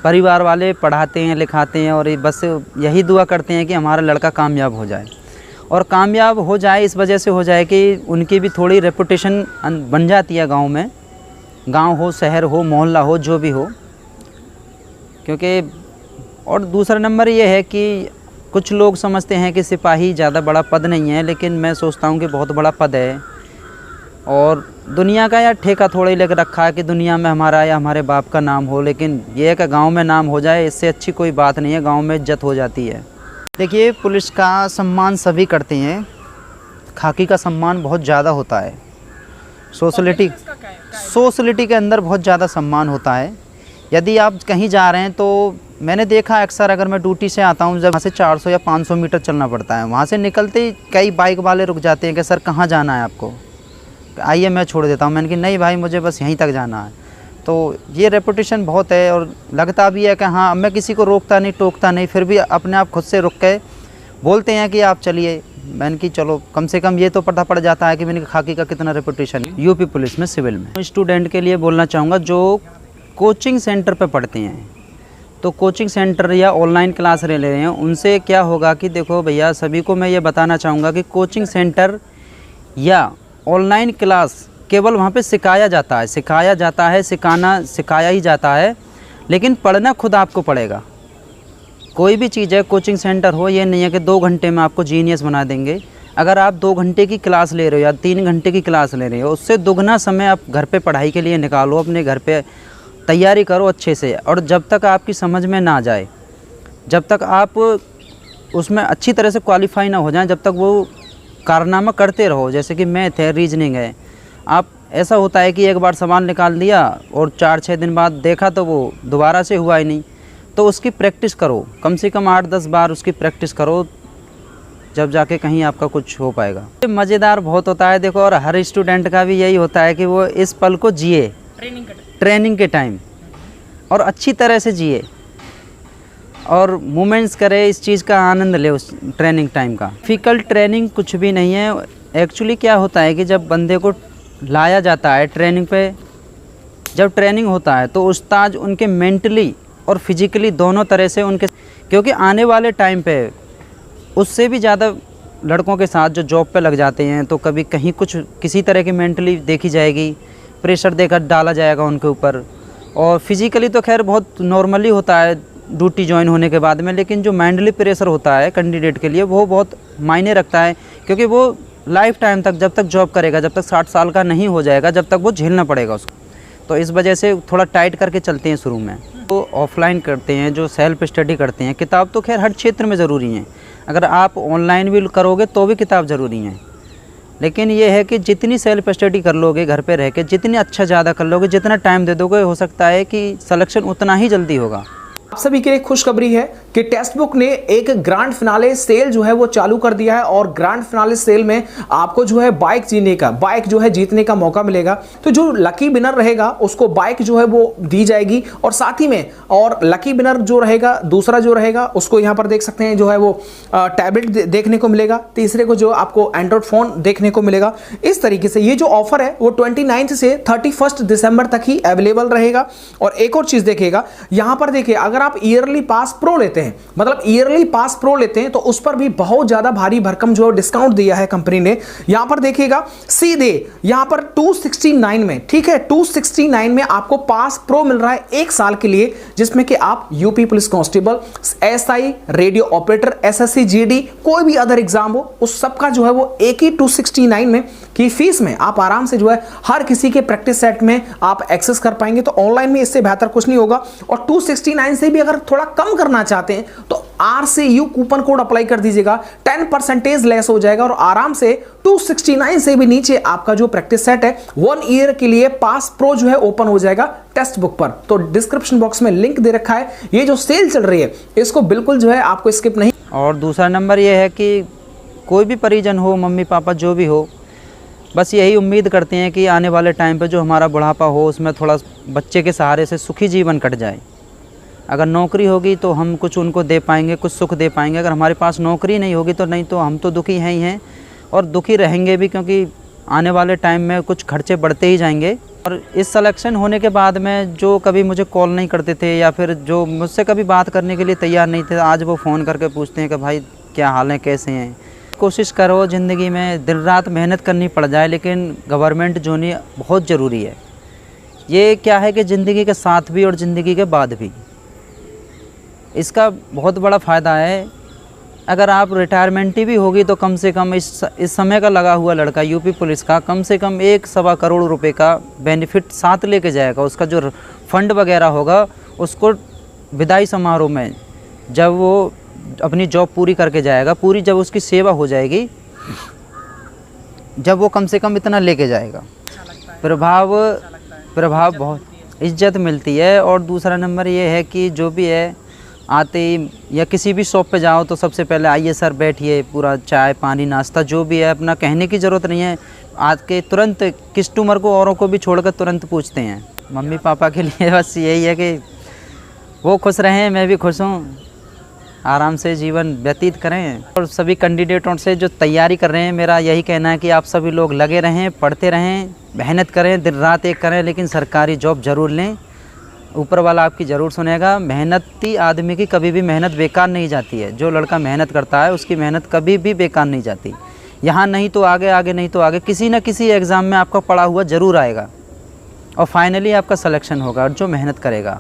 परिवार वाले पढ़ाते हैं लिखाते हैं और बस यही दुआ करते हैं कि हमारा लड़का कामयाब हो जाए, और कामयाब हो जाए इस वजह से हो जाए कि उनकी भी थोड़ी रेपुटेशन बन जाती है गांव में, गांव हो शहर हो मोहल्ला हो जो भी हो। क्योंकि और दूसरा नंबर ये है कि कुछ लोग समझते हैं कि सिपाही ज़्यादा बड़ा पद नहीं है, लेकिन मैं सोचता हूँ कि बहुत बड़ा पद है। और दुनिया का यार ठेका थोड़ा ही लग रखा है कि दुनिया में हमारा या हमारे बाप का नाम हो, लेकिन ये है कि गांव में नाम हो जाए, इससे अच्छी कोई बात नहीं है। गांव में इज्जत हो जाती है। देखिए, पुलिस का सम्मान सभी करते हैं, खाकी का सम्मान बहुत ज़्यादा होता है। सोशलिटी के अंदर बहुत ज़्यादा सम्मान होता है। यदि आप कहीं जा रहे हैं तो मैंने देखा अक्सर, अगर मैं ड्यूटी से आता हूँ, जब वहाँ से 400 या 500 मीटर चलना पड़ता है, वहाँ से निकलते ही कई बाइक वाले रुक जाते हैं कि सर कहाँ जाना है आपको, आइए मैं छोड़ देता हूँ। मैंने कहा नहीं भाई, मुझे बस यहीं तक जाना है। तो ये रेपुटेशन बहुत है, और लगता भी है कि हाँ, मैं किसी को रोकता नहीं टोकता नहीं, फिर भी अपने आप खुद से रुक के बोलते हैं कि आप चलिए। मैंने कि चलो, कम से कम ये तो पता पड़ जाता है कि मैंने खाकी का कितना रेपुटेशन है यूपी पुलिस में, सिविल में। स्टूडेंट के लिए बोलना चाहूँगा जो कोचिंग सेंटर पे पढ़ते हैं, तो कोचिंग सेंटर या ऑनलाइन क्लास ले रहे हैं, उनसे क्या होगा कि देखो भैया, सभी को मैं ये बताना चाहूँगा कि कोचिंग सेंटर या ऑनलाइन क्लास केवल वहाँ पे सिखाया जाता है, सिखाया ही जाता है, लेकिन पढ़ना खुद आपको पड़ेगा। कोई भी चीज़ है, कोचिंग सेंटर हो, ये नहीं है कि 2 घंटे में आपको जीनियस बना देंगे। अगर आप 2 घंटे की क्लास ले रहे हो या 3 घंटे की क्लास ले रहे हो, उससे दुगना समय आप घर पे पढ़ाई के लिए निकालो, अपने घर पे तैयारी करो अच्छे से। और जब तक आपकी समझ में ना जाए, जब तक आप उसमें अच्छी तरह से क्वालिफाई ना हो जाए, जब तक वो कारनामा करते रहो। जैसे कि मैथ है, रीजनिंग है, आप ऐसा होता है कि एक बार सवाल निकाल दिया और 4-6 दिन बाद देखा तो वो दोबारा से हुआ ही नहीं। तो उसकी प्रैक्टिस करो, कम से कम 8-10 बार उसकी प्रैक्टिस करो, जब जाके कहीं आपका कुछ हो पाएगा। मज़ेदार बहुत होता है देखो, और हर स्टूडेंट का भी यही होता है कि वो इस पल को जिए, ट्रेनिंग के टाइम, और अच्छी तरह से जिए और मोमेंट्स करे, इस चीज़ का आनंद ले उस ट्रेनिंग टाइम का। डिफ़िकल्ट ट्रेनिंग कुछ भी नहीं है। एक्चुअली क्या होता है कि जब बंदे को लाया जाता है ट्रेनिंग पे, जब ट्रेनिंग होता है तो उस्ताद उनके मेंटली और फिजिकली दोनों तरह से उनके, क्योंकि आने वाले टाइम पे उससे भी ज़्यादा लड़कों के साथ जो जॉब पे लग जाते हैं, तो कभी कहीं कुछ किसी तरह की मेंटली देखी जाएगी, प्रेशर देकर डाला जाएगा उनके ऊपर। और फिज़िकली तो खैर बहुत नॉर्मली होता है ड्यूटी ज्वाइन होने के बाद में, लेकिन जो मेंटली प्रेशर होता है कैंडिडेट के लिए, वो बहुत मायने रखता है। क्योंकि वो लाइफ टाइम तक, जब तक जॉब करेगा, जब तक 60 साल का नहीं हो जाएगा, जब तक वो झेलना पड़ेगा उसको। तो इस वजह से थोड़ा टाइट करके चलते हैं शुरू में। तो ऑफलाइन करते हैं, जो सेल्फ स्टडी करते हैं, किताब तो खैर हर क्षेत्र में ज़रूरी है। अगर आप ऑनलाइन भी करोगे तो भी किताब ज़रूरी है, लेकिन ये है कि जितनी सेल्फ स्टडी कर लोगे घर पे रह के, जितनी अच्छा ज़्यादा कर लोगे, जितना टाइम दे दोगे, हो सकता है कि सिलेक्शन उतना ही जल्दी होगा। आप सभी के लिए खुशखबरी है कि टेक्स्ट बुक ने एक ग्रैंड फिनाले सेल जो है वो चालू कर दिया है, और ग्रैंड फिनाले सेल में आपको जो है बाइक जो है जीतने का मौका मिलेगा। तो जो लकी विनर रहेगा उसको बाइक जो है वो दी जाएगी, और साथ ही में और लकी विनर जो रहेगा, दूसरा जो रहेगा उसको यहाँ पर देख सकते हैं जो है वो टैबलेट देखने को मिलेगा, तीसरे को जो आपको एंड्रॉइड फोन देखने को मिलेगा। इस तरीके से ये जो ऑफर है वो 29 से 31 दिसंबर तक ही अवेलेबल रहेगा। और एक और चीज देखिएगा, यहाँ पर देखिए, अगर आप ईयरली पास प्रो लेते हैं, मतलब ईयरली पास प्रो लेते हैं, तो उस पर भी बहुत ज्यादा भारी भरकम जो डिस्काउंट दिया है कंपनी ने। यहां पर देखिएगा सीधे यहां पर 269 में, ठीक है, 269 में आपको पास प्रो मिल रहा है 1 साल के लिए, जिसमें कि आप UP police constable, SI, radio operator, SSC, GD, कोई भी अदर एग्जाम हो, उस सबका जो है वो एक ही 269 में की फीस में आप आराम से जो है हर किसी के प्रैक्टिस सेट में आप एक्सेस कर पाएंगे। तो ऑनलाइन में इससे बेहतर कुछ नहीं होगा। और 269 से भी अगर थोड़ा कम करना चाहते हैं तो RCU कूपन कोड अप्लाई कर दीजिएगा, 10% लेस हो जाएगा, और आराम से 269 से भी नीचे आपका जो प्रैक्टिस सेट है 1 ईयर के लिए पास प्रो जो है ओपन हो जाएगा टेक्स्ट बुक पर। तो डिस्क्रिप्शन बॉक्स में लिंक दे रखा है। ये जो सेल चल रही है इसको बिल्कुल जो है आपको स्किप नहीं। और दूसरा नंबर ये है कि कोई भी परिजन हो, मम्मी पापा जो भी हो, बस यही उम्मीद करते हैं कि आने वाले टाइम पे जो हमारा बुढ़ापा हो उसमें थोड़ा बच्चे के सहारे से सुखी जीवन कट जाए। अगर नौकरी होगी तो हम कुछ उनको दे पाएंगे, कुछ सुख दे पाएंगे। अगर हमारे पास नौकरी नहीं होगी तो नहीं, तो हम तो दुखी हैं ही हैं, और दुखी रहेंगे भी, क्योंकि आने वाले टाइम में कुछ खर्चे बढ़ते ही जाएंगे। और इस सिलेक्शन होने के बाद में जो कभी मुझे कॉल नहीं करते थे या फिर जो मुझसे कभी बात करने के लिए तैयार नहीं थे, आज वो फ़ोन करके पूछते हैं कि भाई क्या हाल है, कैसे हैं। कोशिश करो ज़िंदगी में दिन रात मेहनत करनी पड़ जाए, लेकिन गवर्नमेंट जॉब बहुत ज़रूरी है। ये क्या है कि ज़िंदगी के साथ भी और ज़िंदगी के बाद भी इसका बहुत बड़ा फ़ायदा है। अगर आप रिटायरमेंट भी होगी तो कम से कम इस समय का लगा हुआ लड़का यूपी पुलिस का कम से कम 1-1.25 करोड़ रुपए का बेनिफिट साथ लेके जाएगा। उसका जो फंड वगैरह होगा उसको विदाई समारोह में जब वो अपनी जॉब पूरी करके जाएगा, पूरी जब उसकी सेवा हो जाएगी, जब वो कम से कम इतना लेके जाएगा, प्रभाव बहुत इज्जत मिलती है। और दूसरा नंबर ये है कि जो भी है आते ही या किसी भी शॉप पे जाओ तो सबसे पहले आइए सर बैठिए, पूरा चाय पानी नाश्ता जो भी है, अपना कहने की ज़रूरत नहीं है। आज के तुरंत कस्टमर को औरों को भी छोड़कर तुरंत पूछते हैं। मम्मी पापा के लिए बस यही है कि वो खुश रहें, मैं भी खुश हूँ, आराम से जीवन व्यतीत करें। और सभी कैंडिडेटों से जो तैयारी कर रहे हैं, मेरा यही कहना है कि आप सभी लोग लगे रहें, पढ़ते रहें, मेहनत करें, दिन रात एक करें, लेकिन सरकारी जॉब ज़रूर लें। ऊपर वाला आपकी ज़रूर सुनेगा। मेहनती आदमी की कभी भी मेहनत बेकार नहीं जाती है। जो लड़का मेहनत करता है उसकी मेहनत कभी भी बेकार नहीं जाती। यहाँ नहीं तो आगे, आगे नहीं तो आगे, किसी न किसी एग्ज़ाम में आपका पढ़ा हुआ ज़रूर आएगा और फाइनली आपका सिलेक्शन होगा जो मेहनत करेगा।